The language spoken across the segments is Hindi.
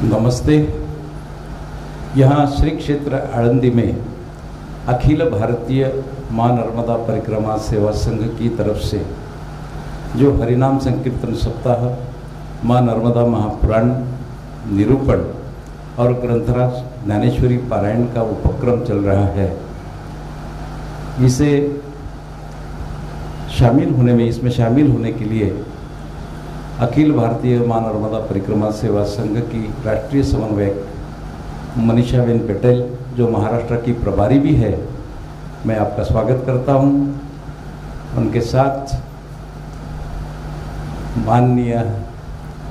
नमस्ते। यहाँ श्री क्षेत्र आळंदी में अखिल भारतीय माँ नर्मदा परिक्रमा सेवा संघ की तरफ से जो हरिनाम संकीर्तन सप्ताह, माँ नर्मदा महापुराण निरूपण और ग्रंथराज ज्ञानेश्वरी पारायण का उपक्रम चल रहा है, इसमें शामिल होने के लिए अखिल भारतीय माँ नर्मदा परिक्रमा सेवा संघ की राष्ट्रीय समन्वयक मनीषाबेन पटेल, जो महाराष्ट्र की प्रभारी भी है, मैं आपका स्वागत करता हूं। उनके साथ माननीय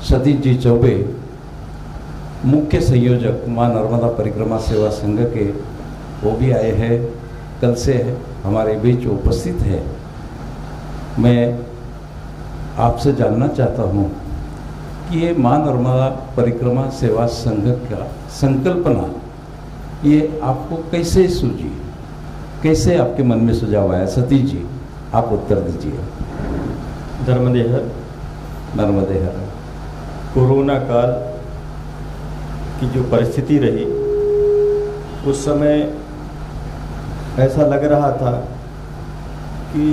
सतीश जी चौबे, मुख्य संयोजक माँ नर्मदा परिक्रमा सेवा संघ के, वो भी आए हैं, कल से हमारे बीच उपस्थित है। मैं आपसे जानना चाहता हूँ कि ये माँ नर्मदा परिक्रमा सेवा संघ का संकल्पना ये आपको कैसे सूझी, कैसे आपके मन में सुझाव आया? सतीश जी, आप उत्तर दीजिए। नर्मदे हर। नर्मदे हर। कोरोना काल की जो परिस्थिति रही, उस समय ऐसा लग रहा था कि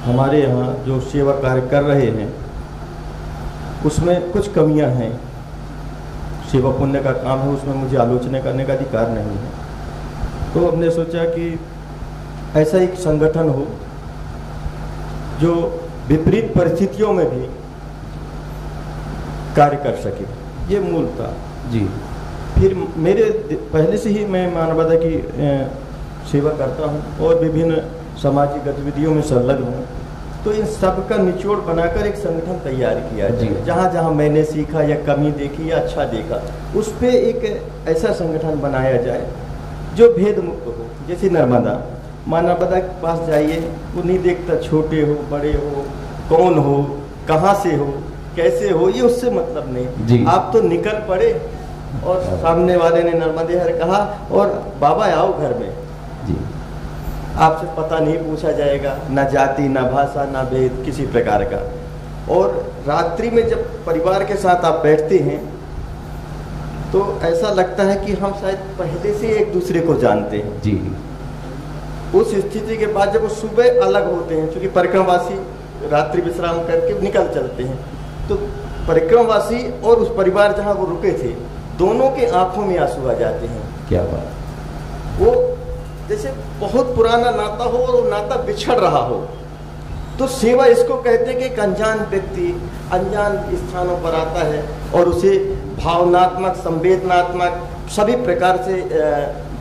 हमारे यहाँ जो सेवा कार्य कर रहे हैं उसमें कुछ कमियां हैं। सेवा पुण्य का काम है, उसमें मुझे आलोचना करने का अधिकार नहीं है। तो हमने सोचा कि ऐसा एक संगठन हो जो विपरीत परिस्थितियों में भी कार्य कर सके, ये मूल था जी। फिर मेरे पहले से ही मैं माँ नर्मदा की सेवा करता हूँ और विभिन्न सामाजिक गतिविधियों में संलग्न हूँ, तो इन सब का निचोड़ बनाकर एक संगठन तैयार किया जाए। जहाँ जहाँ मैंने सीखा या कमी देखी या अच्छा देखा, उस पर एक ऐसा संगठन बनाया जाए जो भेद मुक्त हो। जैसे नर्मदा, माँ नर्मदा के पास जाइए, वो नहीं देखता छोटे हो बड़े हो, कौन हो, कहाँ से हो, कैसे हो, ये उससे मतलब नहीं। आप तो निकल पड़े और सामने वाले ने नर्मदे हर कहा और बाबा आओ घर में जी। आपसे पता नहीं पूछा जाएगा, ना जाति, ना भाषा, ना भेद किसी प्रकार का। और रात्रि में जब परिवार के साथ आप बैठते हैं तो ऐसा लगता है कि हम शायद पहले से एक दूसरे को जानते हैं जी। उस स्थिति के बाद जब वो सुबह अलग होते हैं, क्योंकि परिक्रमवासी रात्रि विश्राम करके निकल चलते हैं, तो परिक्रमवासी और उस परिवार जहाँ वो रुके थे, दोनों के आंखों में आंसू आ जाते हैं। क्या बात! वो जैसे बहुत पुराना नाता हो और वो नाता बिछड़ रहा हो। तो सेवा इसको कहते हैं कि एक अनजान व्यक्ति अनजान स्थानों पर आता है और उसे भावनात्मक, संवेदनात्मक सभी प्रकार से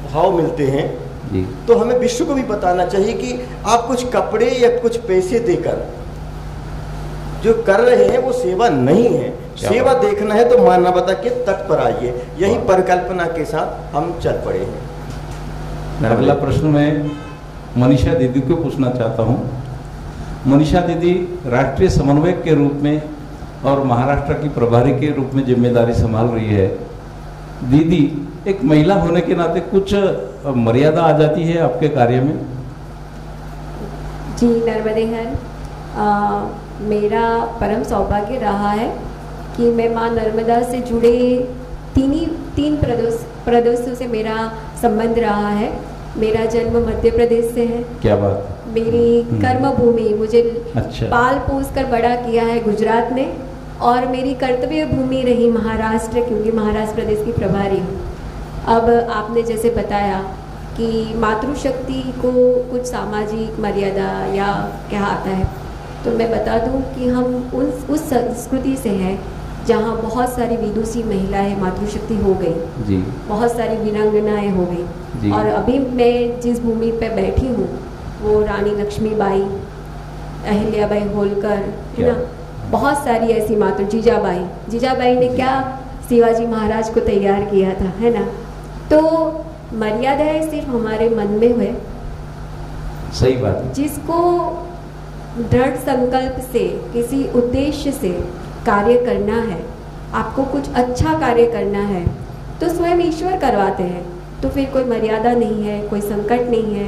भाव मिलते हैं जी। तो हमें विश्व को भी बताना चाहिए कि आप कुछ कपड़े या कुछ पैसे देकर जो कर रहे हैं वो सेवा नहीं है। सेवा देखना है तो माँ नर्मदा के तट पर आइए। यही परिकल्पना के साथ हम चल पड़े हैं। अगला प्रश्न मैं मनीषा दीदी को पूछना चाहता हूँ। मनीषा दीदी राष्ट्रीय समन्वयक के रूप में और महाराष्ट्र की प्रभारी के रूप में जिम्मेदारी संभाल रही है। दीदी, एक महिला होने के नाते कुछ मर्यादा आ जाती है आपके कार्य में? जी नर्मदे हर, मेरा परम सौभाग्य रहा है कि मैं माँ नर्मदा से जुड़े तीन प्रदेशों से मेरा संबंध रहा है। मेरा जन्म मध्य प्रदेश से है। क्या बात! मेरी कर्म भूमि, मुझे पाल पोस कर बड़ा किया है गुजरात ने, और मेरी कर्तव्य भूमि रही महाराष्ट्र, क्योंकि महाराष्ट्र प्रदेश की प्रभारी हूँ। अब आपने जैसे बताया कि मातृशक्ति को कुछ सामाजिक मर्यादा या क्या आता है, तो मैं बता दूँ कि हम उस संस्कृति से हैं जहाँ बहुत सारी विदुषी महिलाएं मातृशक्ति हो गई जी। बहुत सारी वीरांगनाएं हो गई। और अभी मैं जिस भूमि पे बैठी हूँ वो रानी लक्ष्मीबाई, अहिल्याबाई होलकर, है ना, बहुत सारी ऐसी मातृ, जीजाबाई ने क्या शिवाजी महाराज को तैयार किया था, है ना। तो मर्यादाएं सिर्फ हमारे मन में हुए। सही बात। जिसको दृढ़ संकल्प से किसी उद्देश्य से कार्य करना है, आपको कुछ अच्छा कार्य करना है, तो स्वयं ईश्वर करवाते हैं। तो फिर कोई मर्यादा नहीं है, कोई संकट नहीं है,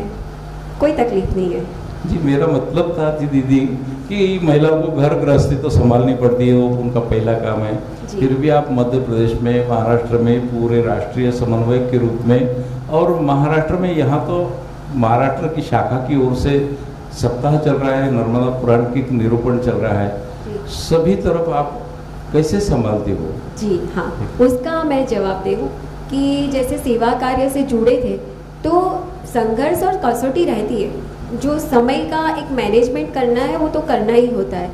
कोई तकलीफ नहीं है जी। मेरा मतलब था जी दीदी कि महिलाओं को घर गृहस्थी तो संभालनी पड़ती है, वो उनका पहला काम है। जी। फिर भी आप मध्य प्रदेश में, महाराष्ट्र में पूरे राष्ट्रीय समन्वयक के रूप में, और महाराष्ट्र में यहाँ तो महाराष्ट्र की शाखा की ओर से सप्ताह चल रहा है, नर्मदा पुराण की निरूपण चल रहा है, जी। सभी तरफ आप कैसे संभालते हो? जी हाँ, उसका मैं जवाब दूँ कि जैसे सेवा कार्य से जुड़े थे तो संघर्ष और कसौटी रहती है। जो समय का एक मैनेजमेंट करना है वो तो करना ही होता है।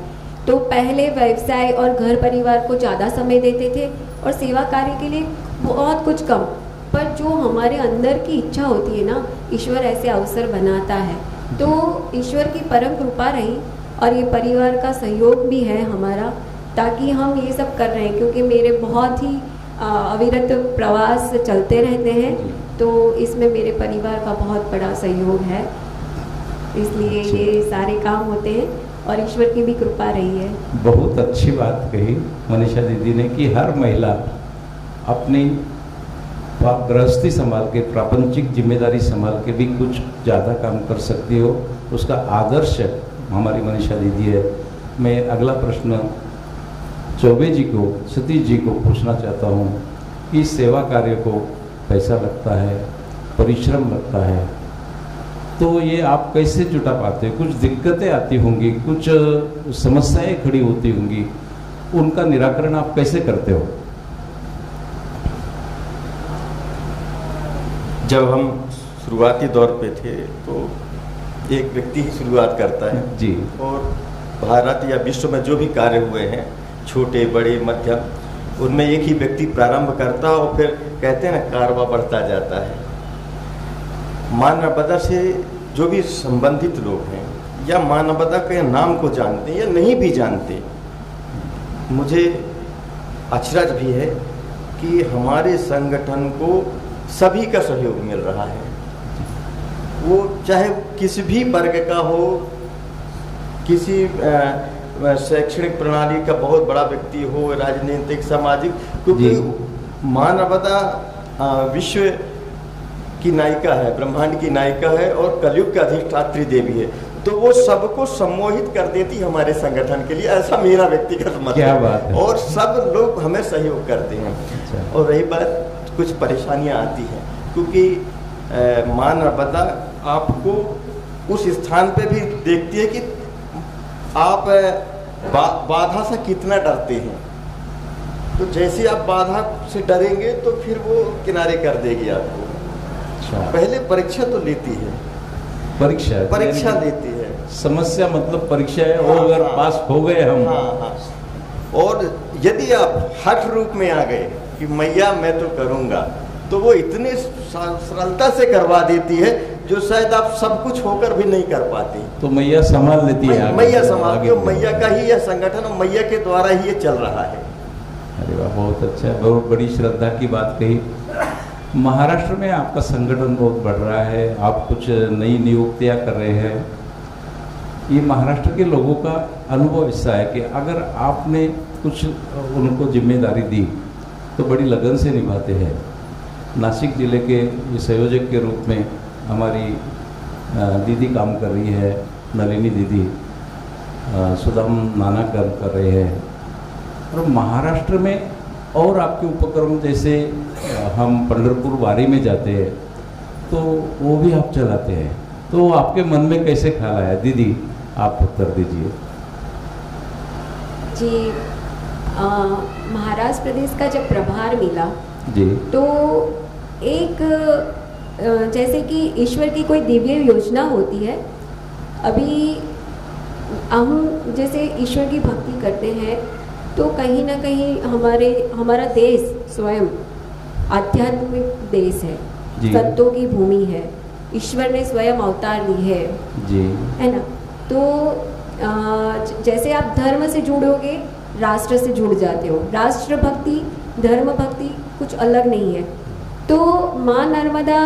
तो पहले व्यवसाय और घर परिवार को ज़्यादा समय देते थे और सेवा कार्य के लिए बहुत कुछ कम। पर जो हमारे अंदर की इच्छा होती है ना, ईश्वर ऐसे अवसर बनाता है। तो ईश्वर की परम कृपा रही और ये परिवार का सहयोग भी है हमारा, ताकि हम ये सब कर रहे हैं। क्योंकि मेरे बहुत ही अविरत प्रवास चलते रहते हैं, तो इसमें मेरे परिवार का बहुत बड़ा सहयोग है, इसलिए ये सारे काम होते हैं और ईश्वर की भी कृपा रही है। बहुत अच्छी बात कही मनीषा दीदी ने कि हर महिला अपनी गृहस्थी संभाल के, प्रापंचिक जिम्मेदारी संभाल के भी कुछ ज़्यादा काम कर सकती हो। उसका आदर्श हमारी मनीषा दीदी है। मैं अगला प्रश्न चौबे जी को, सतीश जी को पूछना चाहता हूँ कि सेवा कार्य को पैसा लगता है, परिश्रम लगता है, तो ये आप कैसे जुटा पाते हो? कुछ दिक्कतें आती होंगी, कुछ समस्याएं खड़ी होती होंगी, उनका निराकरण आप कैसे करते हो? जब हम शुरुआती दौर पे थे तो एक व्यक्ति ही शुरुआत करता है जी, और भारत या विश्व में जो भी कार्य हुए हैं, छोटे बड़े मध्यम, उनमें एक ही व्यक्ति प्रारंभ करता है और फिर कहते हैं ना, कारवा बढ़ता जाता है। माँ नर्मदा से जो भी संबंधित लोग हैं या माँ नर्मदा के नाम को जानते हैं या नहीं भी जानते, मुझे अचरज भी है कि हमारे संगठन को सभी का सहयोग मिल रहा है। वो चाहे किसी भी वर्ग का हो, किसी शैक्षणिक प्रणाली का बहुत बड़ा व्यक्ति हो, राजनीतिक, सामाजिक, क्योंकि माँ नर्मदा विश्व की नायिका है, ब्रह्मांड की नायिका है और कलयुग की अधिष्ठात्री देवी है। तो वो सबको सम्मोहित कर देती हमारे संगठन के लिए, ऐसा मेरा व्यक्तिगत मत है। और सब लोग हमें सहयोग करते हैं। और रही बात, कुछ परेशानियां आती हैं, क्योंकि माँ नर्मदा आपको उस स्थान पे भी देखती है कि आप बाधा से कितना डरते हैं। तो जैसे आप बाधा से डरेंगे तो फिर वो किनारे कर देगी आपको। पहले परीक्षा तो लेती है, परीक्षा लेती है। समस्या मतलब परीक्षा है, वो अगर पास हो गए हम। हाँ। और यदि आप हठ रूप में आ गए कि मैया मैं तो करूँगा, तो वो इतने सरलता से करवा देती है जो शायद आप सब कुछ होकर भी नहीं कर पाती। तो मैया संभाल लेती है, मैया संभालती है। मैया का ही यह संगठन और मैया के द्वारा ही ये चल रहा है। अरे वाह, बहुत अच्छा, बहुत बड़ी श्रद्धा की बात कही। महाराष्ट्र में आपका संगठन बहुत बढ़ रहा है, आप कुछ नई नियुक्तियां कर रहे हैं। ये महाराष्ट्र के लोगों का अनुभव ऐसा है कि अगर आपने कुछ उनको जिम्मेदारी दी तो बड़ी लगन से निभाते हैं। नासिक जिले के संयोजक के रूप में हमारी दीदी काम कर रही है, नलिनी दीदी, सुदाम नाना कर रहे हैं। और महाराष्ट्र में और आपके उपक्रम, जैसे हम पंढरपुर वारी में जाते हैं तो वो भी आप चलाते हैं, तो आपके मन में कैसे ख्याल आया? दीदी आप उत्तर दीजिए। जी, महाराष्ट्र प्रदेश का जब प्रभार मिला जी, तो एक जैसे कि ईश्वर की कोई दिव्य योजना होती है। अभी हम जैसे ईश्वर की भक्ति करते हैं तो कहीं ना कहीं हमारा देश स्वयं आध्यात्मिक देश है, सत्यों की भूमि है, ईश्वर ने स्वयं अवतार ली है जी, है ना। तो जैसे आप धर्म से जुड़ोगे, राष्ट्र से जुड़ जाते हो। राष्ट्र भक्ति, धर्म भक्ति कुछ अलग नहीं है। तो माँ नर्मदा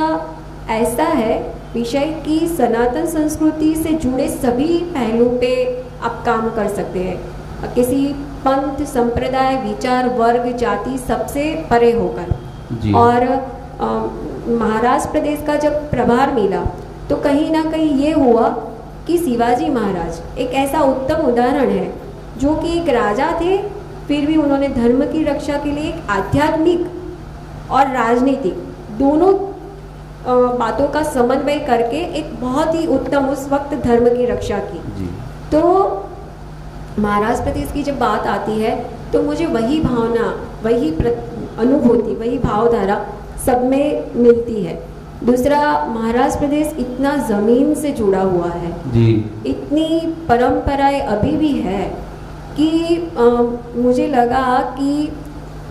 ऐसा है विषय कि सनातन संस्कृति से जुड़े सभी पहलू पे आप काम कर सकते हैं, किसी पंथ, संप्रदाय, विचार, वर्ग, जाति सबसे परे होकर। और महाराष्ट्र प्रदेश का जब प्रभार मिला तो कहीं ना कहीं ये हुआ कि शिवाजी महाराज एक ऐसा उत्तम उदाहरण है, जो कि एक राजा थे फिर भी उन्होंने धर्म की रक्षा के लिए एक आध्यात्मिक और राजनीतिक दोनों बातों का समन्वय करके एक बहुत ही उत्तम उस वक्त धर्म की रक्षा की। जी। तो महाराष्ट्र प्रदेश की जब बात आती है तो मुझे वही भावना, वही अनुभूति, वही भावधारा सब में मिलती है। दूसरा, महाराष्ट्र प्रदेश इतना ज़मीन से जुड़ा हुआ है जी। इतनी परंपराएं अभी भी है कि मुझे लगा कि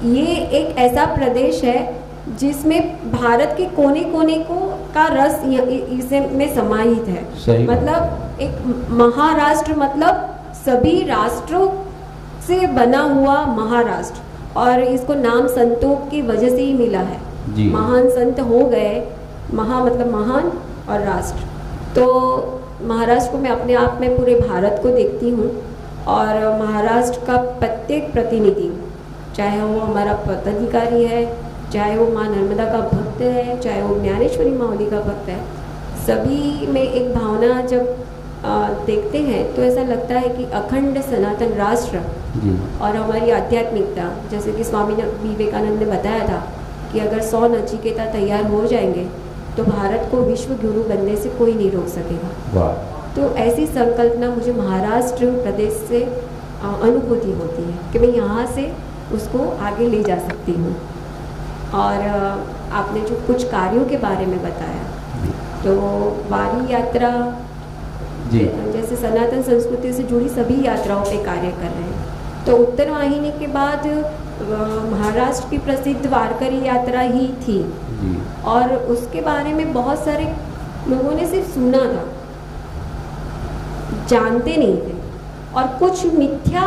ये एक ऐसा प्रदेश है जिसमें भारत के कोने कोने को का रस इसे में समाहित है। सही मतलब एक महाराष्ट्र मतलब सभी राष्ट्रों से बना हुआ महाराष्ट्र, और इसको नाम संतों की वजह से ही मिला है। जी। महान संत हो गए, महा मतलब महान और राष्ट्र। तो महाराष्ट्र को मैं अपने आप में पूरे भारत को देखती हूँ, और महाराष्ट्र का प्रत्येक प्रतिनिधि, चाहे वो हमारा पदाधिकारी है, चाहे वो माँ नर्मदा का भक्त है, चाहे वो ज्ञानेश्वरी मावली का भक्त है, सभी में एक भावना जब देखते हैं तो ऐसा लगता है कि अखंड सनातन राष्ट्र जी। और हमारी आध्यात्मिकता, जैसे कि स्वामी विवेकानंद ने बताया था कि अगर 100 नचिकेता तैयार हो जाएंगे तो भारत को विश्व गुरु बनने से कोई नहीं रोक सकेगा। वाह। तो ऐसी संकल्पना मुझे महाराष्ट्र प्रदेश से अनुभूति होती है कि मैं यहाँ से उसको आगे ले जा सकती हूँ। और आपने जो कुछ कार्यों के बारे में बताया, तो वारी यात्रा जी। जैसे सनातन संस्कृति से जुड़ी सभी यात्राओं पे कार्य कर रहे हैं। तो उत्तर वाहिनी के बाद महाराष्ट्र की प्रसिद्ध वारकरी यात्रा ही थी जी। और उसके बारे में बहुत सारे लोगों ने सिर्फ सुना था, जानते नहीं थे, और कुछ मिथ्या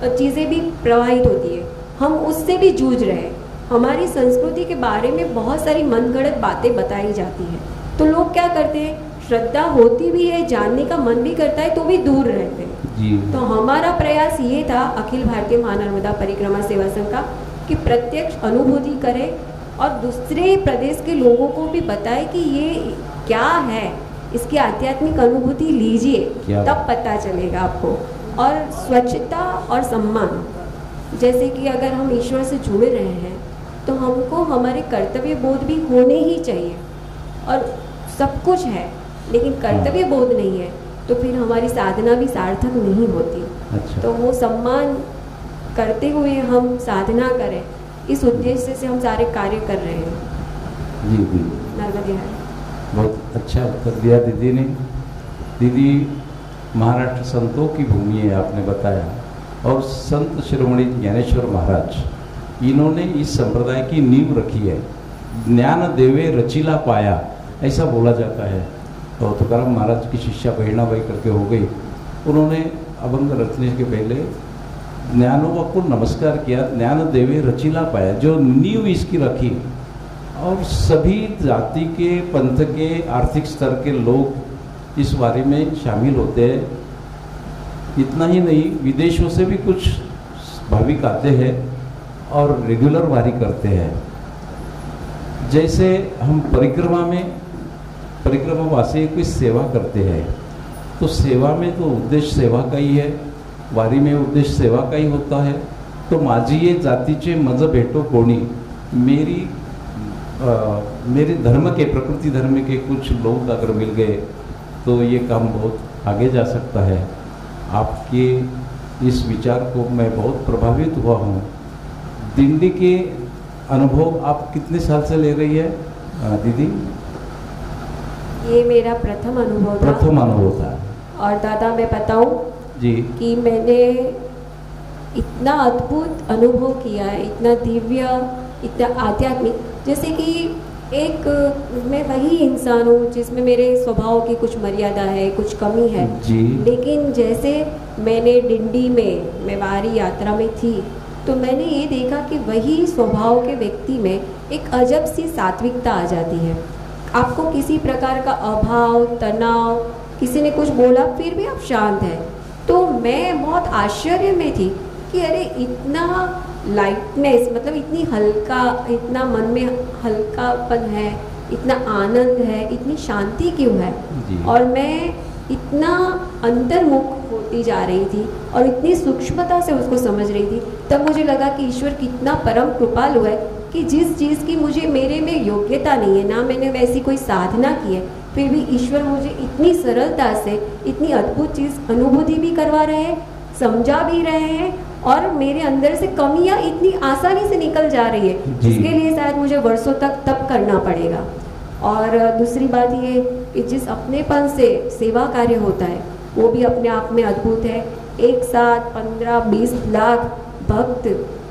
चीज़ें भी प्रवाहित होती है, हम उससे भी जूझ रहे हैं। हमारी संस्कृति के बारे में बहुत सारी मनगढ़ंत बातें बताई जाती हैं, तो लोग क्या करते हैं, श्रद्धा होती भी है, जानने का मन भी करता है, तो भी दूर रहते हैं। जी। तो हमारा प्रयास ये था अखिल भारतीय माँ नर्मदा परिक्रमा सेवा संघ का कि प्रत्यक्ष अनुभूति करें और दूसरे प्रदेश के लोगों को भी बताएं कि ये क्या है, इसकी आध्यात्मिक अनुभूति लीजिए, तब पता चलेगा आपको। और स्वच्छता और सम्मान, जैसे कि अगर हम ईश्वर से जुड़े रहे हैं तो हमको हमारे कर्तव्य बोध भी होने ही चाहिए, और सब कुछ है लेकिन कर्तव्य बोध नहीं है तो फिर हमारी साधना भी सार्थक नहीं होती। अच्छा। तो वो सम्मान करते हुए हम साधना करें, इस उद्देश्य से हम सारे कार्य कर रहे हैं। जी जी। नर्मदे हर। बहुत अच्छा उत्तर दिया दीदी ने। दीदी, महाराष्ट्र संतों की भूमि है आपने बताया, और संत शिरोमणि ज्ञानेश्वर महाराज इन्होंने इस संप्रदाय की नींव रखी है। ज्ञान देवे रचिला पाया, ऐसा बोला जाता है। तो तुकाराम महाराज की शिष्या बहिणाबाई करके हो गई, उन्होंने अभंग रचने के पहले ज्ञानों को नमस्कार किया, ज्ञान देवे रचिला पाया, जो नींव इसकी रखी। और सभी जाति के, पंथ के, आर्थिक स्तर के लोग इस वारी में शामिल होते हैं। इतना ही नहीं, विदेशों से भी कुछ भाविक आते हैं और रेगुलर वारी करते हैं। जैसे हम परिक्रमा में परिक्रमावासी की सेवा करते हैं, तो सेवा में तो उद्देश्य सेवा का ही है, वारी में उद्देश्य सेवा का ही होता है। तो माझी ये जातीचे मज भेटो कोणी, मेरे धर्म के, प्रकृति धर्म के कुछ लोग अगर मिल गए तो ये काम बहुत आगे जा सकता है। आपके इस विचार को मैं बहुत प्रभावित हुआ हूँ। दिंडी के अनुभव आप कितने साल से ले रही है दीदी? ये मेरा प्रथम अनुभव था। प्रथम अनुभव था। और दादा मैं बताऊं जी कि मैंने इतना अद्भुत अनुभव किया है, इतना दिव्य, इतना आध्यात्मिक, जैसे कि एक मैं वही इंसान हूँ जिसमें मेरे स्वभाव की कुछ मर्यादा है, कुछ कमी है जी। लेकिन जैसे मैंने डिंडी में मैं वारी यात्रा में थी तो मैंने ये देखा कि वही स्वभाव के व्यक्ति में एक अजब सी सात्विकता आ जाती है। आपको किसी प्रकार का अभाव, तनाव, किसी ने कुछ बोला फिर भी आप शांत हैं। तो मैं बहुत आश्चर्य में थी कि अरे इतना लाइटनेस, मतलब इतनी हल्का, इतना मन में हल्कापन है, इतना आनंद है, इतनी शांति क्यों है? जी। और मैं इतना अंतर्मुख होती जा रही थी और इतनी सूक्ष्मता से उसको समझ रही थी, तब मुझे लगा कि ईश्वर कितना परम कृपालु है कि जिस चीज़ की मुझे मेरे में योग्यता नहीं है, ना मैंने वैसी कोई साधना की है, फिर भी ईश्वर मुझे इतनी सरलता से इतनी अद्भुत चीज़ अनुभूति भी करवा रहे हैं, समझा भी रहे हैं और मेरे अंदर से कमियां इतनी आसानी से निकल जा रही है, जिसके लिए शायद मुझे वर्षों तक तप करना पड़ेगा। और दूसरी बात ये कि जिस अपनेपन से सेवा कार्य होता है वो भी अपने आप में अद्भुत है। एक साथ 15-20 लाख भक्त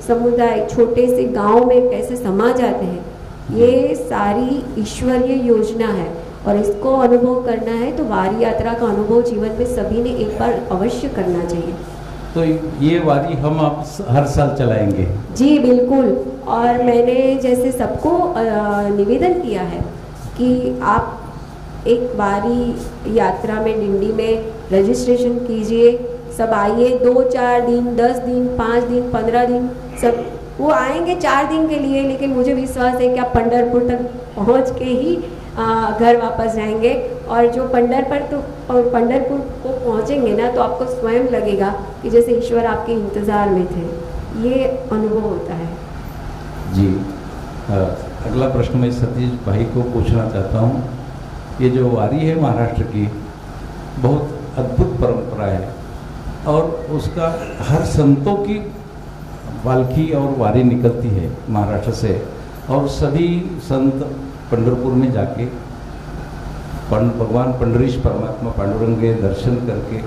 समुदाय छोटे से गांव में कैसे समा जाते हैं, ये सारी ईश्वरीय योजना है और इसको अनुभव करना है तो वारी यात्रा का अनुभव जीवन में सभी ने एक बार अवश्य करना चाहिए। तो ये वारी हम आप हर साल चलाएंगे? जी बिल्कुल। और मैंने जैसे सबको निवेदन किया है कि आप एक वारी यात्रा में डिंडी में रजिस्ट्रेशन कीजिए, सब आइए, 2-4 दिन, 10 दिन, 5 दिन, 15 दिन, सब वो आएंगे 4 दिन के लिए, लेकिन मुझे विश्वास है कि आप पंढरपुर तक पहुंच के ही घर वापस जाएंगे। और जो पंढरपुर को पहुंचेंगे ना, तो आपको स्वयं लगेगा कि जैसे ईश्वर आपके इंतज़ार में थे। ये अनुभव होता है। जी, अगला प्रश्न मैं सतीश भाई को पूछना चाहता हूँ। ये जो वारी है महाराष्ट्र की, बहुत अद्भुत परंपरा है और उसका हर संतों की पालकी और वारी निकलती है महाराष्ट्र से, और सभी संत पंढरपुर में जाके भगवान पंडरीश परमात्मा पांडुरंग के दर्शन करके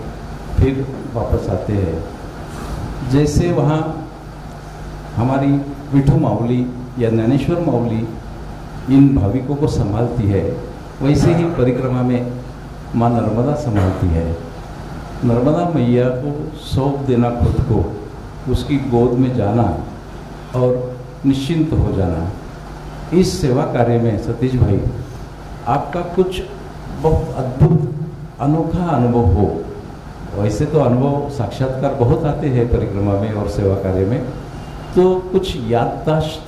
फिर वापस आते हैं। जैसे वहाँ हमारी विठू माऊली या ज्ञानेश्वर माऊली इन भाविकों को संभालती है, वैसे ही परिक्रमा में माँ नर्मदा संभालती है। नर्मदा मैया को सौंप देना खुद को, उसकी गोद में जाना और निश्चिंत हो जाना, इस सेवा कार्य में सतीश भाई आपका कुछ बहुत अद्भुत अनोखा अनुभव हो। वैसे तो अनुभव साक्षात्कार बहुत आते हैं परिक्रमा में और सेवा कार्य में, तो कुछ याददाश्त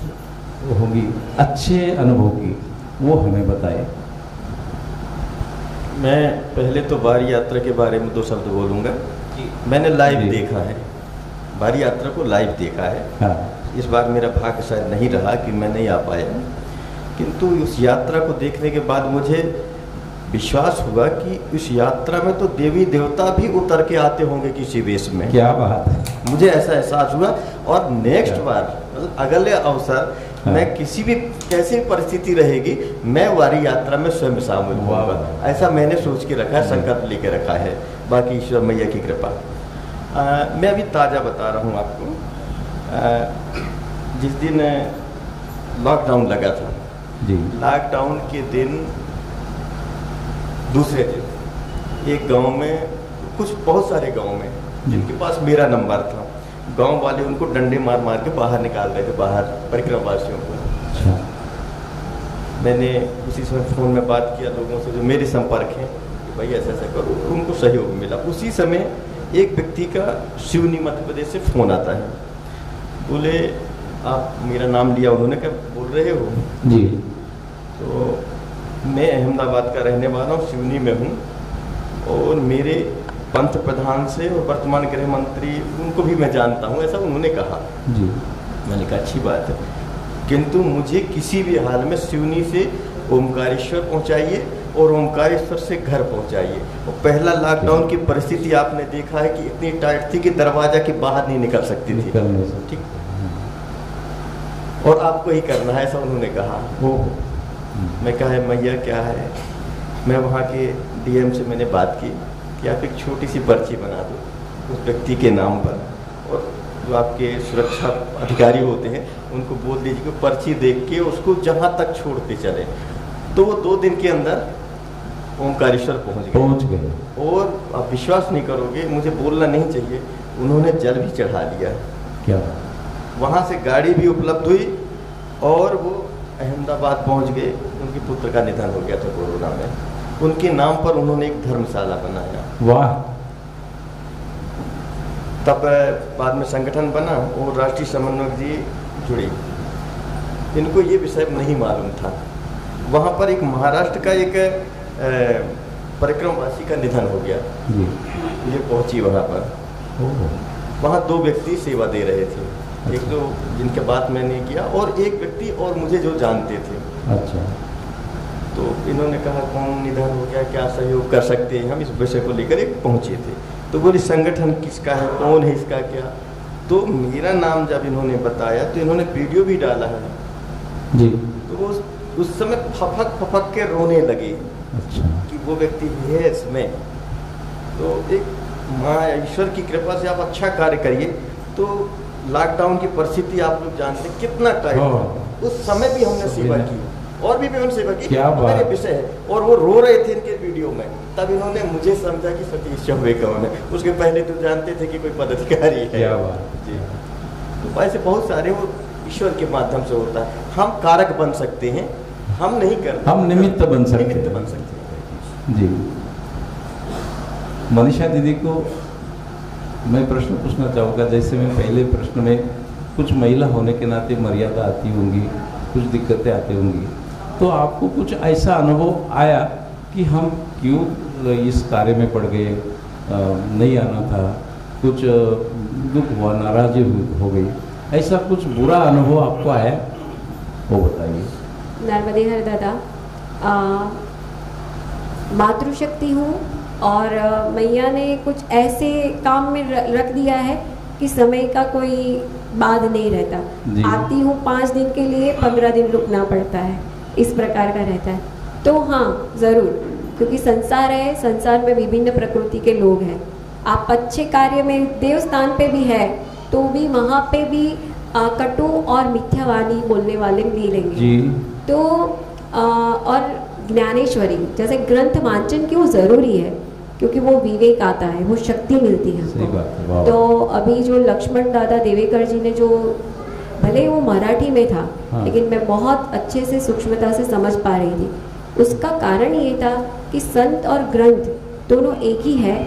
होगी अच्छे अनुभव की, वो हमें बताएं। मैं पहले तो वारी यात्रा के बारे में 2 शब्द बोलूँगा। मैंने लाइव देखा है, वारी यात्रा को लाइव देखा है। हाँ। इस बार मेरा भाग्य शायद नहीं रहा कि मैं नहीं आ पाया, किंतु उस यात्रा को देखने के बाद मुझे विश्वास हुआ कि उस यात्रा में तो देवी देवता भी उतर के आते होंगे किसी वेश में। क्या बात है। मुझे ऐसा एहसास हुआ। और नेक्स्ट बार मतलब अगले अवसर मैं किसी भी कैसी परिस्थिति रहेगी, मैं वारी यात्रा में स्वयं शामिल होऊंगा, ऐसा मैंने सोच के रखा है, संकल्प लेके रखा है। बाकी ईश्वर मैया की कृपा। मैं अभी ताज़ा बता रहा हूँ आपको। जिस दिन लॉकडाउन लगा था जी, लॉकडाउन के दिन दूसरे दिन एक गांव में, कुछ बहुत सारे गांव में जिनके पास मेरा नंबर था, गांव वाले उनको डंडे मार मार के बाहर निकाल रहे थे, बाहर परिक्रमावासियों को। अच्छा। मैंने उसी समय फ़ोन में बात किया लोगों से जो मेरे संपर्क हैं कि भाई ऐसा ऐसा करो, उनको सहयोग मिला। उसी समय एक व्यक्ति का सिवनी मध्य प्रदेश से फ़ोन आता है, बोले आप, मेरा नाम लिया उन्होंने, क्या बोल रहे हो जी? तो मैं अहमदाबाद का रहने वाला हूँ, सिवनी में हूँ, और मेरे पंत प्रधान से और वर्तमान गृह मंत्री उनको भी मैं जानता हूँ, ऐसा उन्होंने कहा जी। मैंने कहा अच्छी बात है, किंतु मुझे किसी भी हाल में सिवनी से ओमकारेश्वर पहुँचाइए और ओमकारेश्वर से घर पहुँचाइए। और पहला लॉकडाउन की परिस्थिति आपने देखा है कि इतनी टाइट थी कि दरवाजा के बाहर नहीं निकल सकती थी, ठीक, और आपको ही करना है, ऐसा उन्होंने कहा। वो मैं कहा है मैया क्या है, मैं वहाँ के डीएम से मैंने बात की कि आप एक छोटी सी पर्ची बना दो उस व्यक्ति के नाम पर, और जो आपके सुरक्षा अधिकारी होते हैं उनको बोल दीजिए कि पर्ची देख के उसको जहाँ तक छोड़ते चले। तो वो 2 दिन के अंदर ओमकारेश्वर पहुँच गए। और आप विश्वास नहीं करोगे, मुझे बोलना नहीं चाहिए, उन्होंने जल भी चढ़ा लिया। क्या? वहाँ से गाड़ी भी उपलब्ध हुई और वो अहमदाबाद पहुँच गए। उनके पुत्र का निधन हो गया था कोरोना में, उनके नाम पर उन्होंने एक धर्मशाला बनाया। वाह। तब बाद में संगठन बना और राष्ट्रीय समन्वयक जी जुड़े, इनको ये विषय नहीं मालूम था। वहाँ पर एक महाराष्ट्र का एक परिक्रमवासी का निधन हो गया जी। ये पहुंची वहाँ पर। वहाँ 2 व्यक्ति सेवा दे रहे थे, एक तो जिनके बात मैंने किया और एक व्यक्ति और मुझे जो जानते थे। अच्छा। तो इन्होंने कहा कौन निधन हो गया, क्या सहयोग कर सकते हैं हम, इस विषय को लेकर एक पहुँचे थे। तो बोले संगठन किसका है, कौन है, इसका क्या। तो मेरा नाम जब इन्होंने बताया तो इन्होंने वीडियो भी डाला है जी। तो वो उस समय फपक के रोने लगे। अच्छा। कि वो व्यक्ति है इसमें। तो एक माँ ईश्वर की कृपा से आप अच्छा कार्य करिए। तो लॉकडाउन की परिस्थिति आप लोग जानते कितना टाइम, उस समय भी हमने सेवा की और भी विभिन्न सेवा की, मेरे विषय है। और वो रो रहे थे इनके वीडियो में, तब इन्होंने मुझे समझा कि सतीश चौबे कौन है। उसके पहले तो जानते थे कि कोई पदाधिकारी है। क्या बात जी। तो ऐसे बहुत सारे वो ईश्वर के माध्यम से होता है। हम कारक बन सकते हैं, हम नहीं करते, हम निमित्त बन सकते हैं। निमित्त बन सकते हैं जी। मनीषा दीदी को मैं प्रश्न पूछना चाहूँगा। जैसे मैं पहले प्रश्न में, कुछ महिला होने के नाते मर्यादा आती होंगी, कुछ दिक्कतें आती होंगी, तो आपको कुछ ऐसा अनुभव आया कि हम क्यों इस कार्य में पड़ गए, नहीं आना था, कुछ दुख हुआ, नाराज़ी हो गई, ऐसा कुछ बुरा अनुभव आपको आया, वो बताइए। नर्मदे हर दादा, मातृशक्ति हूँ और मैया ने कुछ ऐसे काम में रख दिया है कि समय का कोई बाद नहीं रहता। आती हूँ 5 दिन के लिए, 15 दिन रुकना पड़ता है, इस प्रकार का रहता है। तो हाँ ज़रूर, क्योंकि संसार है, संसार में विभिन्न प्रकृति के लोग हैं। आप अच्छे कार्य में देवस्थान पे भी है तो भी वहाँ पे भी कटु और मिथ्यावाणी बोलने वाले मिलेंगे जी। तो और ज्ञानेश्वरी जैसे ग्रंथ वांचन क्यों ज़रूरी है, क्योंकि वो विवेक आता है, वो शक्ति मिलती है हमको। तो अभी जो लक्ष्मण दादा देवेकर जी ने जो, भले वो मराठी में था लेकिन मैं बहुत अच्छे से सूक्ष्मता से समझ पा रही थी। उसका कारण ये था कि संत और ग्रंथ दोनों एक ही है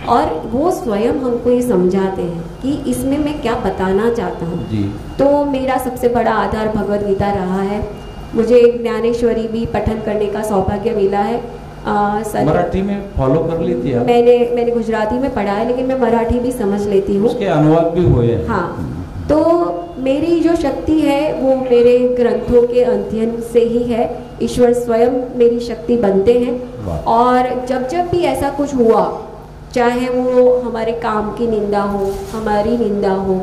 और वो स्वयं हमको ये समझाते हैं कि इसमें मैं क्या बताना चाहता हूँ। तो मेरा सबसे बड़ा आधार भगवद गीता रहा है। मुझे ज्ञानेश्वरी भी पठन करने का सौभाग्य मिला है। मराठी में फॉलो कर लेती है? मैंने गुजराती में पढ़ा है लेकिन मैं मराठी भी समझ लेती हूँ, उसके अनुवाद भी हुए हैं। हाँ, तो मेरी जो शक्ति है वो मेरे ग्रंथों के अध्ययन से ही है। ईश्वर स्वयं मेरी शक्ति बनते हैं। और जब जब भी ऐसा कुछ हुआ, चाहे वो हमारे काम की निंदा हो, हमारी निंदा हो,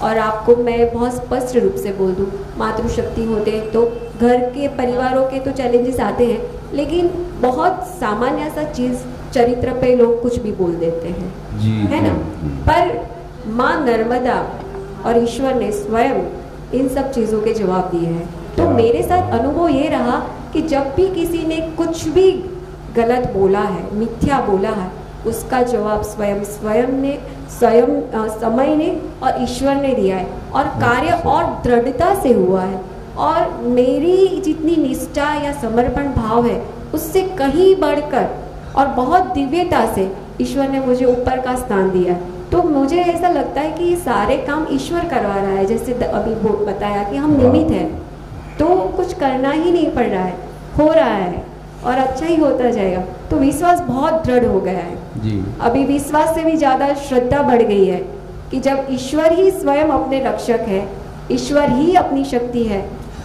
और आपको मैं बहुत स्पष्ट रूप से बोल दूँ, मातृशक्ति होते हैं तो घर के परिवारों के तो चैलेंजेस आते हैं, लेकिन बहुत सामान्य सा चीज़ चरित्र पे लोग कुछ भी बोल देते हैं जी, है ना। पर माँ नर्मदा और ईश्वर ने स्वयं इन सब चीज़ों के जवाब दिए हैं। तो मेरे साथ अनुभव ये रहा कि जब भी किसी ने कुछ भी गलत बोला है, मिथ्या बोला है, उसका जवाब स्वयं समय ने और ईश्वर ने दिया है और कार्य और दृढ़ता से हुआ है। और मेरी जितनी निष्ठा या समर्पण भाव है उससे कहीं बढ़कर और बहुत दिव्यता से ईश्वर ने मुझे ऊपर का स्थान दिया है। तो मुझे ऐसा लगता है कि ये सारे काम ईश्वर करवा रहा है। जैसे अभी बताया कि हम निमित्त हैं, तो कुछ करना ही नहीं पड़ रहा है, हो रहा है और अच्छा ही होता जाएगा। तो विश्वास बहुत दृढ़ हो गया है जी। अभी विश्वास से भी ज़्यादा श्रद्धा बढ़ गई है कि जब ईश्वर ही स्वयं अपने रक्षक है, ईश्वर ही अपनी शक्ति है,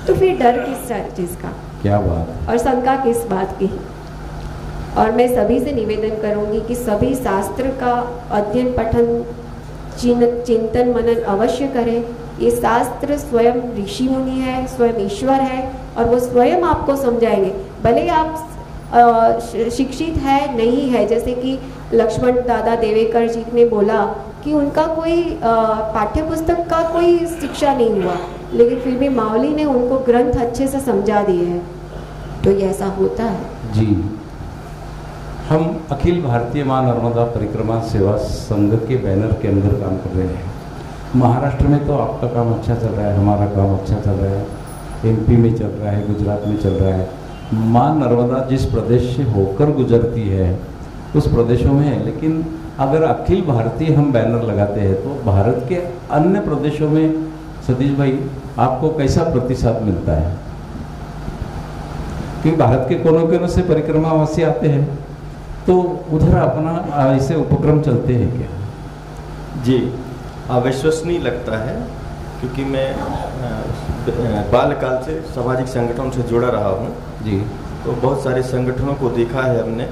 तो फिर डर किस चीज़ का, क्या बात, और शंका किस बात की। और मैं सभी से निवेदन करूंगी कि सभी शास्त्र का अध्ययन पठन चिंतन मनन अवश्य करें। ये शास्त्र स्वयं ऋषि मुनि है, स्वयं ईश्वर है और वो स्वयं आपको समझाएंगे। भले आप शिक्षित है नहीं है, जैसे कि लक्ष्मण दादा देवेकर जी ने बोला कि उनका कोई पाठ्य पुस्तक का कोई शिक्षा नहीं हुआ, लेकिन फिर भी मावली ने उनको ग्रंथ अच्छे से समझा दिए हैं। तो ये ऐसा होता है जी। हम अखिल भारतीय माँ नर्मदा परिक्रमा सेवा संघ के बैनर के अंदर काम कर रहे हैं। महाराष्ट्र में तो आपका काम अच्छा चल रहा है, हमारा काम अच्छा चल रहा है, एमपी में चल रहा है, गुजरात में चल रहा है। माँ नर्मदा जिस प्रदेश से होकर गुजरती है उस प्रदेशों में है, लेकिन अगर अखिल भारतीय हम बैनर लगाते हैं तो भारत के अन्य प्रदेशों में सतीश भाई आपको कैसा प्रतिसाद मिलता है? क्योंकि भारत के कोनों कोनों से परिक्रमावासी आते हैं, तो उधर अपना ऐसे उपक्रम चलते हैं क्या? जी, अविश्वसनीय लगता है, क्योंकि मैं बाल्यकाल से सामाजिक संगठनों से जुड़ा रहा हूँ जी। तो बहुत सारे संगठनों को देखा है हमने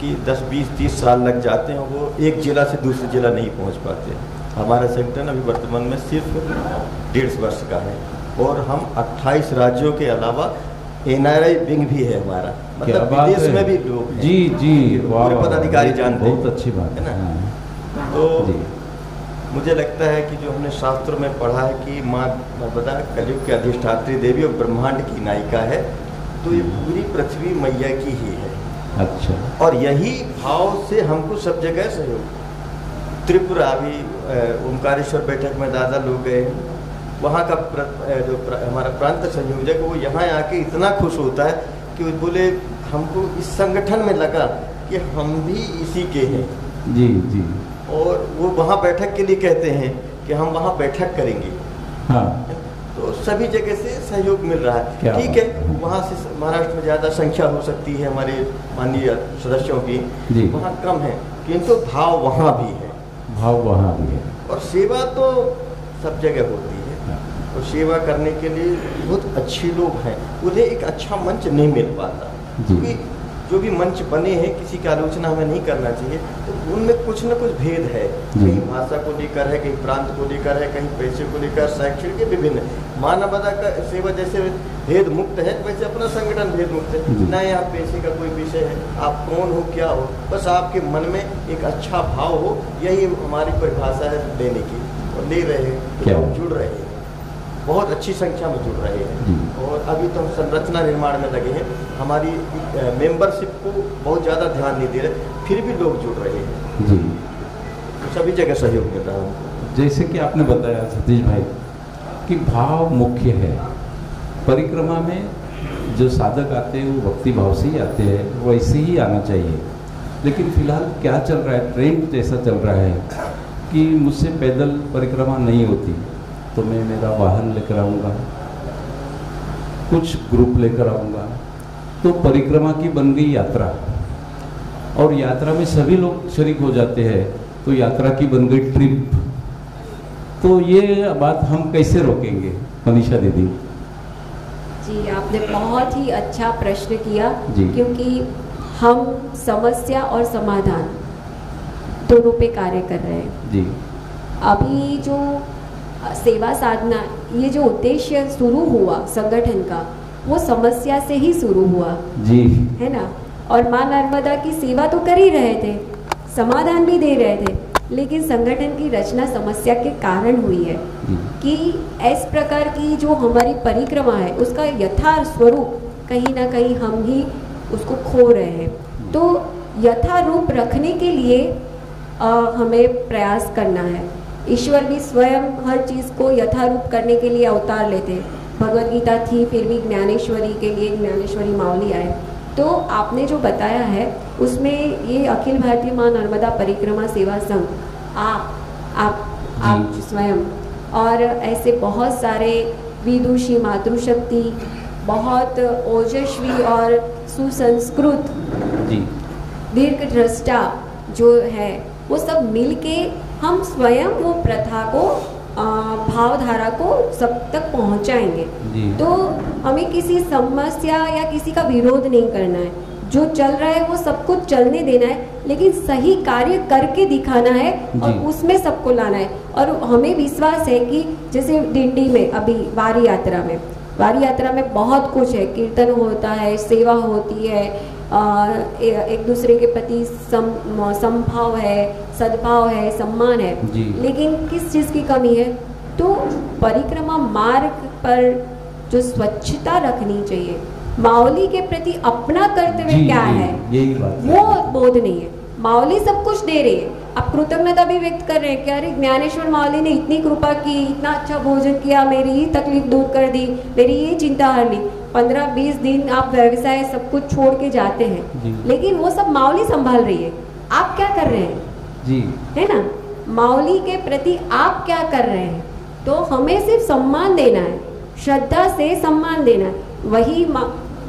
कि 10, 20, 30 साल लग जाते हैं, वो एक जिला से दूसरे जिला नहीं पहुँच पाते। हमारा संगठन अभी वर्तमान में सिर्फ 1.5 वर्ष का है और हम 28 राज्यों के अलावा NRI विंग भी है हमारा, मतलब विदेश में भी लोग हैं। जी जी, पूरे पदाधिकारी जानते हैं, बहुत अच्छी बात है ना। हाँ। तो जी। मुझे लगता है कि जो हमने शास्त्रों में पढ़ा है कि माँ नर्मदा कलयुग की अधिष्ठात्री देवी और ब्रह्मांड की नायिका है, तो ये पूरी पृथ्वी मैया की ही है। अच्छा। और यही भाव से हमको सब जगह सहयोग, त्रिपुरा भी ओमकारेश्वर बैठक में दादा लोग गए, वहाँ का हमारा प्रांत संयोजक वो यहाँ आके इतना खुश होता है कि बोले हमको इस संगठन में लगा कि हम भी इसी के हैं। जी जी। और वो वहाँ बैठक के लिए कहते हैं कि हम वहाँ बैठक करेंगे। हाँ। तो सभी जगह से सहयोग मिल रहा है। ठीक है, वहाँ से महाराष्ट्र में ज़्यादा संख्या हो सकती है हमारे माननीय सदस्यों की, वहाँ कम है, किंतु भाव वहाँ भी है। भाव वहाँ भी है और सेवा तो सब जगह होती है। और सेवा करने के लिए बहुत अच्छे लोग हैं, उन्हें एक अच्छा मंच नहीं मिल पाता, क्योंकि जो भी मंच बने हैं किसी की आलोचना हमें नहीं करना चाहिए, तो उनमें कुछ न कुछ भेद है, कहीं भाषा को लेकर है, कहीं प्रांत को लेकर है, कहीं पैसे को लेकर, शैक्षणिक के विभिन्न। मानवता का सेवा जैसे भेद मुक्त है, वैसे अपना संगठन भेद मुक्त है। ना यहाँ पैसे का कोई विषय है, आप कौन हो क्या हो, बस आपके मन में एक अच्छा भाव हो, यही हमारी परिभाषा है देने की। और ले रहे हैं, जुड़ रहे हैं, बहुत अच्छी संख्या में जुड़ रहे हैं। और अभी तो हम संरचना निर्माण में लगे हैं, हमारी मेंबरशिप को बहुत ज़्यादा ध्यान नहीं दे रहे, फिर भी लोग जुड़ रहे हैं जी। तो सभी जगह सहयोग मिल रहा है। जैसे कि आपने बताया सतीश भाई कि भाव मुख्य है, परिक्रमा में जो साधक आते हैं वो भक्ति भाव से ही आते हैं, वैसे ही आना चाहिए। लेकिन फिलहाल क्या चल रहा है, ट्रेंड जैसा चल रहा है कि मुझसे पैदल परिक्रमा नहीं होती, तो मैं मेरा वाहन लेकर आऊँगा, कुछ ग्रुप लेकर आऊँगा, तो परिक्रमा की बन गई यात्रा, और यात्रा में सभी लोग शरीक हो जाते हैं, तो यात्रा की बन गई ट्रिप। तो ये बात हम कैसे रोकेंगे मनीषा दीदी? जी, आपने बहुत ही अच्छा प्रश्न किया, क्योंकि हम समस्या और समाधान दोनों पे कार्य कर रहे हैं जी। अभी जो सेवा साधना, ये जो उद्देश्य शुरू हुआ संगठन का, वो समस्या से ही शुरू हुआ जी, है ना। और माँ नर्मदा की सेवा तो कर ही रहे थे, समाधान भी दे रहे थे, लेकिन संगठन की रचना समस्या के कारण हुई है कि इस प्रकार की जो हमारी परिक्रमा है उसका यथार्थ स्वरूप कहीं ना कहीं हम ही उसको खो रहे हैं। तो यथारूप रखने के लिए हमें प्रयास करना है। ईश्वर भी स्वयं हर चीज़ को यथारूप करने के लिए अवतार लेते। भगवद गीता थी, फिर भी ज्ञानेश्वरी के लिए ज्ञानेश्वरी मावली आए। तो आपने जो बताया है उसमें ये अखिल भारतीय माँ नर्मदा परिक्रमा सेवा संघ, आप स्वयं और ऐसे बहुत सारे विदुषी, मातृशक्ति, बहुत ओजस्वी और सुसंस्कृत दीर्घदृष्टा जो है, वो सब मिलके हम स्वयं वो प्रथा को, भावधारा को सब तक पहुंचाएंगे। तो हमें किसी समस्या या किसी का विरोध नहीं करना है, जो चल रहा है वो सब कुछ चलने देना है, लेकिन सही कार्य करके दिखाना है और उसमें सबको लाना है। और हमें विश्वास है कि जैसे डिंडी में अभी वारी यात्रा में बहुत कुछ है, कीर्तन होता है, सेवा होती है, एक दूसरे के प्रति समभाव है, सद्भाव है, सम्मान है, लेकिन किस चीज़ की कमी है? तो परिक्रमा मार्ग पर जो स्वच्छता रखनी चाहिए, मावली के प्रति अपना कर्तव्य क्या है, यही बात वो बोध नहीं है। मावली सब कुछ दे रही है, आप कृतज्ञता भी व्यक्त कर रहे हैं कि अरे ज्ञानेश्वर मावली ने इतनी कृपा की, इतना अच्छा भोजन किया, मेरी ही तकलीफ दूर कर दी, मेरी ये चिंता हर ली। 15-20 दिन आप व्यवसाय सब कुछ छोड़ के जाते हैं, लेकिन वो सब मावली संभाल रही है। आप क्या कर रहे हैं जी, है ना? मावली के प्रति आप क्या कर रहे हैं? तो हमें सिर्फ सम्मान देना है, श्रद्धा से सम्मान देना है। वही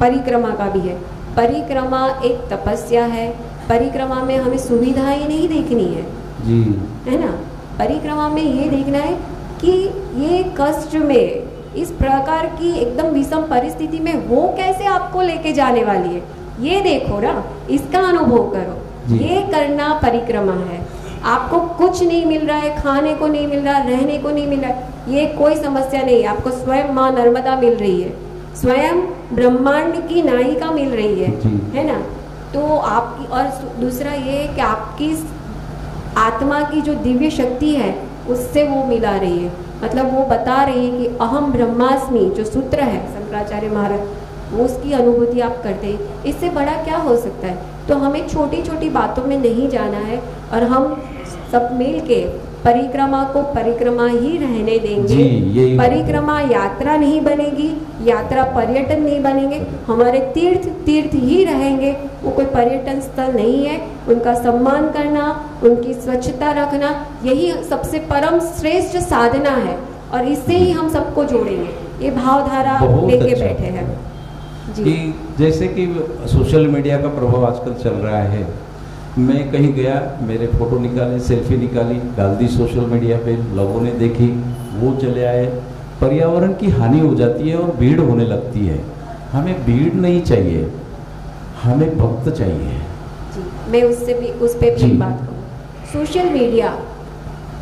परिक्रमा का भी है। परिक्रमा एक तपस्या है, परिक्रमा में हमें सुविधाएं नहीं देखनी है, जी, है ना। परिक्रमा में ये देखना है कि ये कष्ट में, इस प्रकार की एकदम विषम परिस्थिति में वो कैसे आपको लेके जाने वाली है, ये देखो ना, इसका अनुभव करो। जी। ये करना परिक्रमा है। आपको कुछ नहीं मिल रहा है, खाने को नहीं मिल रहा, रहने को नहीं मिल रहा, ये कोई समस्या नहीं है। आपको स्वयं माँ नर्मदा मिल रही है, स्वयं ब्रह्मांड की नायिका मिल रही है ना। तो आपकी, और दूसरा ये है कि आपकी आत्मा की जो दिव्य शक्ति है उससे वो मिला रही है, मतलब वो बता रही है कि अहम ब्रह्मास्मि जो सूत्र है शंकराचार्य महाराज, वो उसकी अनुभूति आप करते हैं। इससे बड़ा क्या हो सकता है। तो हमें छोटी छोटी बातों में नहीं जाना है, और हम सब मिल के परिक्रमा को परिक्रमा ही रहने देंगे। परिक्रमा यात्रा नहीं बनेगी, यात्रा पर्यटन नहीं बनेंगे, हमारे तीर्थ तीर्थ ही रहेंगे। वो कोई पर्यटन स्थल नहीं है। उनका सम्मान करना, उनकी स्वच्छता रखना, यही सबसे परम श्रेष्ठ साधना है, और इससे ही हम सबको जोड़ेंगे। ये भावधारा लेके बैठे हैं जी। कि जैसे कि सोशल मीडिया का प्रभाव आजकल चल रहा है, मैं कहीं गया, मेरे फोटो निकाले, सेल्फी निकाली, डाल दी सोशल मीडिया पे, लोगों ने देखी, वो चले आए, पर्यावरण की हानि हो जाती है और भीड़ होने लगती है। हमें भीड़ नहीं चाहिए, हमें भक्त चाहिए जी। मैं उस पे भी बात करूँ। सोशल मीडिया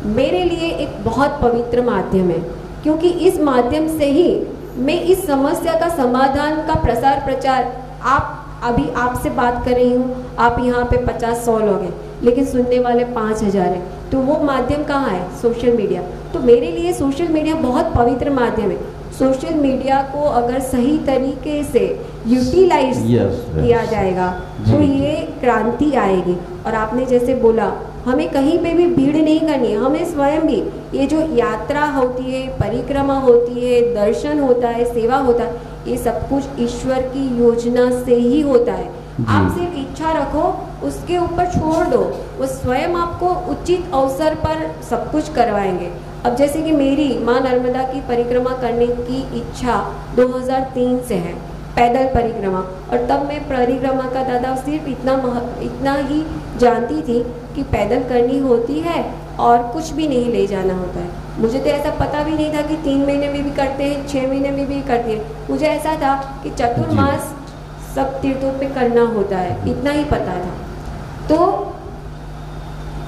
मेरे लिए एक बहुत पवित्र माध्यम है, क्योंकि इस माध्यम से ही मैं इस समस्या का समाधान का प्रसार प्रचार, आप अभी आपसे बात कर रही हूँ, आप यहाँ पे 50-100 लोग हैं, लेकिन सुनने वाले 5000 हैं, तो वो माध्यम कहाँ है? Social media. तो मेरे लिए सोशल मीडिया बहुत पवित्र माध्यम है। सोशल मीडिया को अगर सही तरीके से यूटिलाइज किया जाएगा तो ये क्रांति आएगी। और आपने जैसे बोला, हमें कहीं पे भी भीड़ नहीं करनी है, हमें स्वयं भी, ये जो यात्रा होती है, परिक्रमा होती है, दर्शन होता है, सेवा होता है, ये सब कुछ ईश्वर की योजना से ही होता है। आप सिर्फ इच्छा रखो, उसके ऊपर छोड़ दो, वो स्वयं आपको उचित अवसर पर सब कुछ करवाएंगे। अब जैसे कि मेरी माँ नर्मदा की परिक्रमा करने की इच्छा 2003 से है, पैदल परिक्रमा, और तब मैं परिक्रमा का दादा सिर्फ इतना ही जानती थी कि पैदल करनी होती है और कुछ भी नहीं ले जाना होता है। मुझे तो ऐसा पता भी नहीं था कि 3 महीने में भी करते हैं, 6 महीने में भी करते हैं। मुझे ऐसा था कि चतुर्मास सब तीर्थों पे करना होता है, इतना ही पता था। तो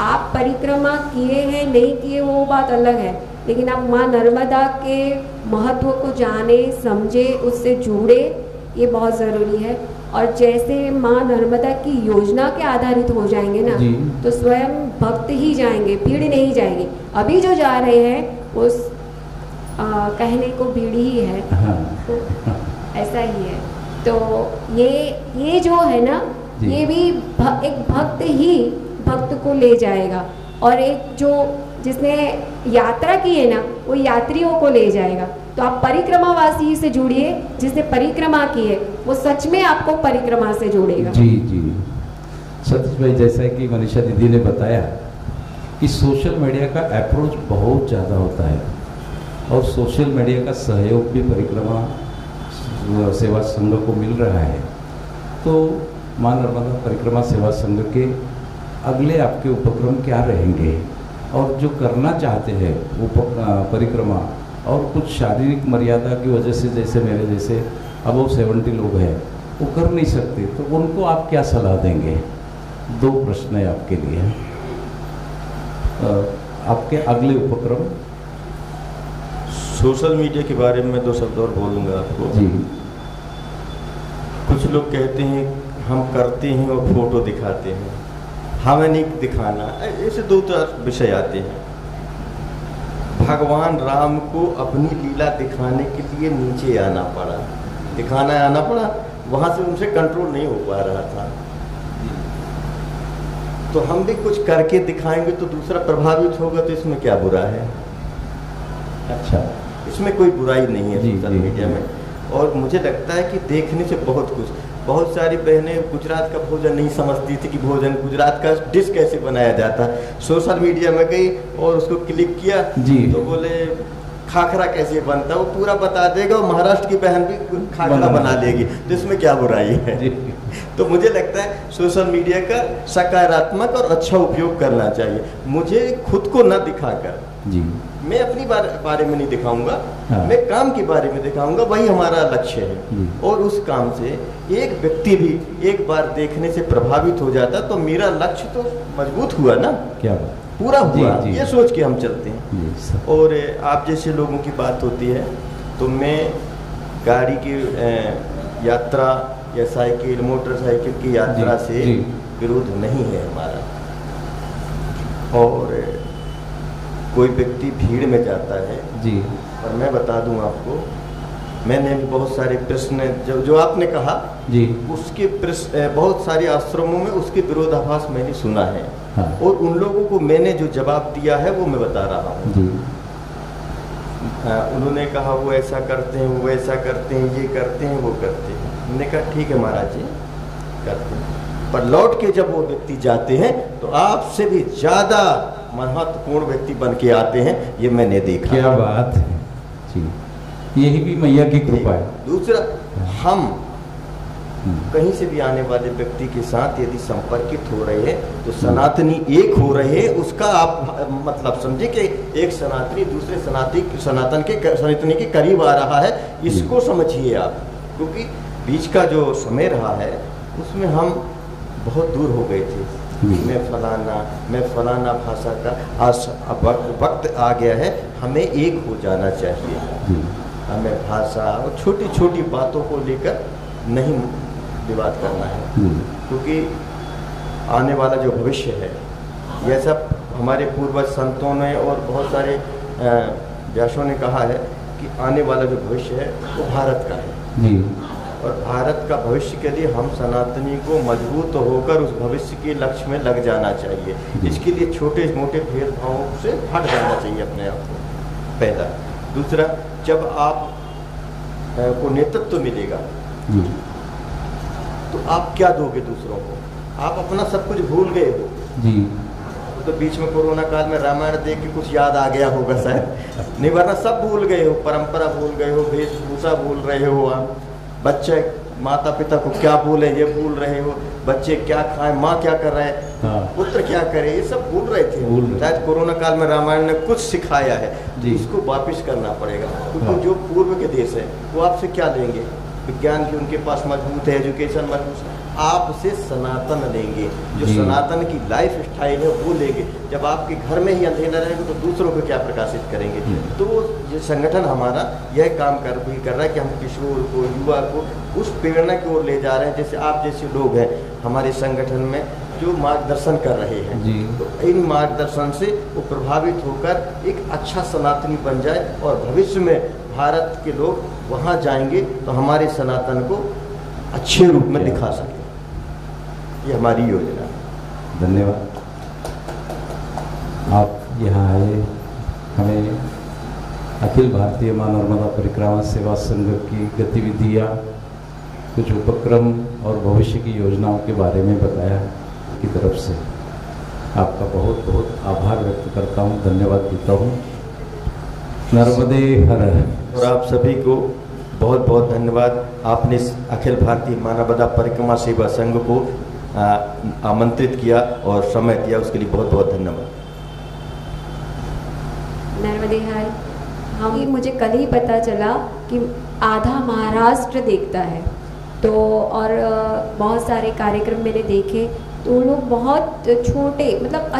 आप परिक्रमा किए हैं नहीं किए वो बात अलग है, लेकिन आप माँ नर्मदा के महत्व को जाने, समझे, उससे जुड़े, ये बहुत ज़रूरी है। और जैसे माँ नर्मदा की योजना के आधारित हो जाएंगे ना, तो स्वयं भक्त ही जाएंगे, भीड़ नहीं जाएगी। अभी जो जा रहे हैं उस कहने को भीड़ ही है, तो ऐसा ही है। तो ये जो है ना, ये भी एक भक्त ही भक्त को ले जाएगा, और एक जो जिसने यात्रा की है ना, वो यात्रियों को ले जाएगा। तो आप परिक्रमावासी से जुड़िए, जिसने परिक्रमा की है वो सच में आपको परिक्रमा से जोड़ेगा। जी जी सतीश भाई, जैसा कि मनीषा दीदी ने बताया कि सोशल मीडिया का अप्रोच बहुत ज़्यादा होता है, और सोशल मीडिया का सहयोग भी परिक्रमा सेवा संघ को मिल रहा है। तो माँ नर्मदा परिक्रमा सेवा संघ के अगले आपके उपक्रम क्या रहेंगे, और जो करना चाहते हैं वो परिक्रमा, और कुछ शारीरिक मर्यादा की वजह से, जैसे मेरे जैसे अबव 70 लोग हैं, वो कर नहीं सकते, तो उनको आप क्या सलाह देंगे? 2 प्रश्न है आपके लिए, आपके अगले उपक्रम। सोशल मीडिया के बारे में 2 शब्द और बोलूँगा आपको जी। कुछ लोग कहते हैं हम करते हैं और फोटो दिखाते हैं, हमें नहीं दिखाना, ऐसे 2-4 विषय आते हैं। भगवान राम को अपनी लीला दिखाने के लिए नीचे आना पड़ा, दिखाना आना पड़ा, वहाँ से उनसे कंट्रोल नहीं हो पा रहा था। तो हम भी कुछ करके दिखाएंगे तो दूसरा प्रभावित होगा, तो इसमें क्या बुरा है? अच्छा, इसमें कोई बुराई नहीं है सोशल मीडिया में। और मुझे लगता है कि देखने से बहुत सारी बहनें गुजरात का भोजन नहीं समझती थी कि भोजन गुजरात का डिश कैसे बनाया जाता। सोशल मीडिया में गई और उसको क्लिक किया तो बोले खाखरा कैसे बनता है वो पूरा बता देगा, और महाराष्ट्र की बहन भी खाखरा बना लेगी, तो इसमें क्या बुराई है। तो मुझे लगता है सोशल मीडिया का सकारात्मक और अच्छा उपयोग करना चाहिए। मुझे खुद को न दिखाकर जी, मैं अपनी बारे में नहीं दिखाऊंगा, हाँ। मैं काम के बारे में दिखाऊंगा, वही हमारा लक्ष्य है। और उस काम से एक व्यक्ति भी एक बार देखने से प्रभावित हो जाता तो मेरा लक्ष्य तो मजबूत हुआ ना, क्या बात, पूरा हुआ। जी, जी। ये सोच के हम चलते हैं। जी सर। और आप जैसे लोगों की बात होती है तो मैं गाड़ी की यात्रा या साइकिल मोटरसाइकिल की यात्रा जी, से जी। विरोध नहीं है हमारा। और कोई व्यक्ति भीड़ में जाता है जी, और मैं बता दूं आपको, मैंने भी बहुत सारे प्रश्न जो आपने कहा जी, उसके प्रश्न बहुत सारे आश्रमों में उसके विरोधाभास मैंने सुना है। हाँ। और उन लोगों को मैंने जो जवाब दिया है वो मैं बता रहा हूँ। जी, उन्होंने कहा वो ऐसा करते हैं, वो ऐसा करते हैं, ये करते हैं, वो करते हैं। मैंने कहा ठीक है महाराज जी, करते हैं, पर लौट के जब वो व्यक्ति जाते हैं तो आपसे भी ज़्यादा महत्वपूर्ण व्यक्ति बन के आते हैं, ये मैंने देखा। क्या बात है जी, यही भी मैया की कृपा है। दूसरा, हम कहीं से भी आने वाले व्यक्ति के साथ यदि संपर्कित हो रहे हैं तो सनातनी एक हो रहे हैं, उसका आप मतलब समझे कि एक सनातनी दूसरे सनातनी के करीब आ रहा है, इसको समझिए आप। क्योंकि बीच का जो समय रहा है उसमें हम बहुत दूर हो गए थे। मैं फलाना भाषा का, आज वक्त आ गया है हमें एक हो जाना चाहिए। हमें भाषा और छोटी छोटी बातों को लेकर नहीं विवाद करना है, क्योंकि आने वाला जो भविष्य है, यह सब हमारे पूर्वज संतों ने और बहुत सारे व्यासों ने कहा है कि आने वाला जो भविष्य है वो भारत का है जी। और भारत का भविष्य के लिए हम सनातनी को मजबूत होकर उस भविष्य के लक्ष्य में लग जाना चाहिए। इसके लिए छोटे मोटे भेदभावों से हट जाना चाहिए अपने आप को, पहला। दूसरा, जब आप को नेतृत्व मिलेगा तो आप क्या दोगे दूसरों को? आप अपना सब कुछ भूल गए हो जी। तो बीच में कोरोना काल में रामायण देख के कुछ याद आ गया होगा शायद, नहीं वरना सब भूल गए हो, परंपरा भूल गए हो, वेशभूषा भूल रहे हो, आप बच्चे माता पिता को क्या बोले ये भूल रहे हो, बच्चे क्या खाएं, माँ क्या कर रहे हैं, हाँ। पुत्र क्या करे, ये सब भूल रहे थे। शायद कोरोना काल में रामायण ने कुछ सिखाया है, इसको वापिस करना पड़ेगा। क्योंकि जो पूर्व के देश है वो आपसे क्या लेंगे? विज्ञान की उनके पास मजबूत है, एजुकेशन मजबूत है, आपसे सनातन लेंगे, जो सनातन की लाइफ स्टाइल है वो लेंगे। जब आपके घर में ही अंधेरा रहेगा तो दूसरों को क्या प्रकाशित करेंगे? तो ये संगठन हमारा यह काम कर रहा है कि हम किशोर को, युवा को उस प्रेरणा की ओर ले जा रहे हैं। जैसे आप जैसे लोग हैं हमारे संगठन में जो मार्गदर्शन कर रहे हैं, तो इन मार्गदर्शन से वो प्रभावित होकर एक अच्छा सनातनी बन जाए और भविष्य में भारत के लोग वहाँ जाएंगे तो हमारे सनातन को अच्छे रूप में दिखा सकें। ये हमारी योजना है। धन्यवाद, आप यहाँ आए, हमें अखिल भारतीय माँ नर्मदा परिक्रमा सेवा संघ की गतिविधियाँ, कुछ उपक्रम और भविष्य की योजनाओं के बारे में बताया की तरफ से आपका बहुत बहुत आभार व्यक्त करता हूँ, धन्यवाद देता हूँ। नर्मदे हर। और आप सभी को बहुत बहुत धन्यवाद, आपने अखिल भारतीय मानवता परिक्रमा सेवा संघ को आमंत्रित किया और समय दिया, उसके लिए बहुत बहुत धन्यवाद। नर्मदे हर। हम मुझे कल ही पता चला कि आधा महाराष्ट्र देखता है, तो और बहुत सारे कार्यक्रम मैंने देखे तो वो लोग बहुत छोटे, मतलब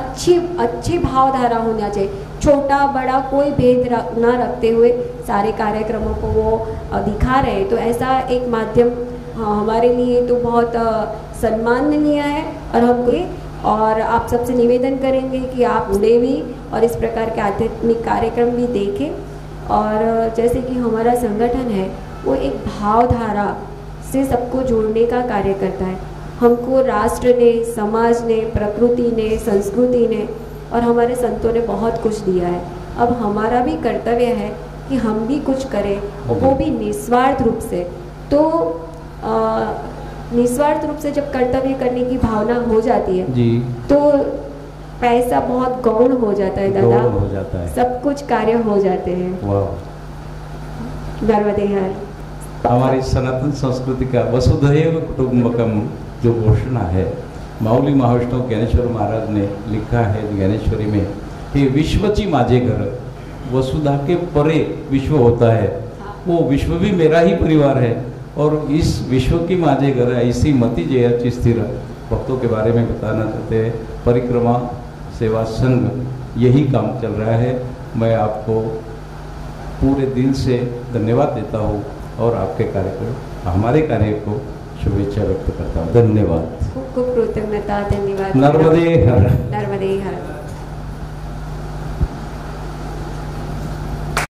अच्छी भावधारा होना चाहिए, छोटा बड़ा कोई भेद ना रखते हुए सारे कार्यक्रमों को वो दिखा रहे हैं। तो ऐसा एक माध्यम हमारे लिए तो बहुत सम्माननीय है। और हमको और आप सबसे निवेदन करेंगे कि आप जुड़े भी और इस प्रकार के आध्यात्मिक कार्यक्रम भी देखें। और जैसे कि हमारा संगठन है वो एक भावधारा से सबको जोड़ने का कार्य करता है। हमको राष्ट्र ने, समाज ने, प्रकृति ने, संस्कृति ने और हमारे संतों ने बहुत कुछ दिया है। अब हमारा भी कर्तव्य है कि हम भी कुछ करें, वो भी निस्वार्थ रूप से। तो निस्वार्थ रूप से जब कर्तव्य करने की भावना हो जाती है जी, तो पैसा बहुत गौण हो जाता है दादा, गौण हो जाता है, सब कुछ कार्य हो जाते हैं। वाह। नर्मदे हर। हमारी सनातन संस्कृति का वसुधैव कुटुंबकम जो घोषणा है, माऊली महावैष्णव ज्ञानेश्वर महाराज ने लिखा है ज्ञानेश्वरी में कि विश्वची माझे घर, वसुधा के परे विश्व होता है, वो विश्व भी मेरा ही परिवार है। और इस विश्व की माझे घर ऐसी मति जयाची स्थिर भक्तों के बारे में बताना चाहते हैं। परिक्रमा सेवा संघ यही काम चल रहा है। मैं आपको पूरे दिल से धन्यवाद देता हूँ और आपके कार्य को, हमारे कार्य को शुभेच्छा व्यक्त करता हूँ। धन्यवाद। खूब खूब कृतज्ञता, धन्यवाद। नर्मदे हर। नर्मदे हर।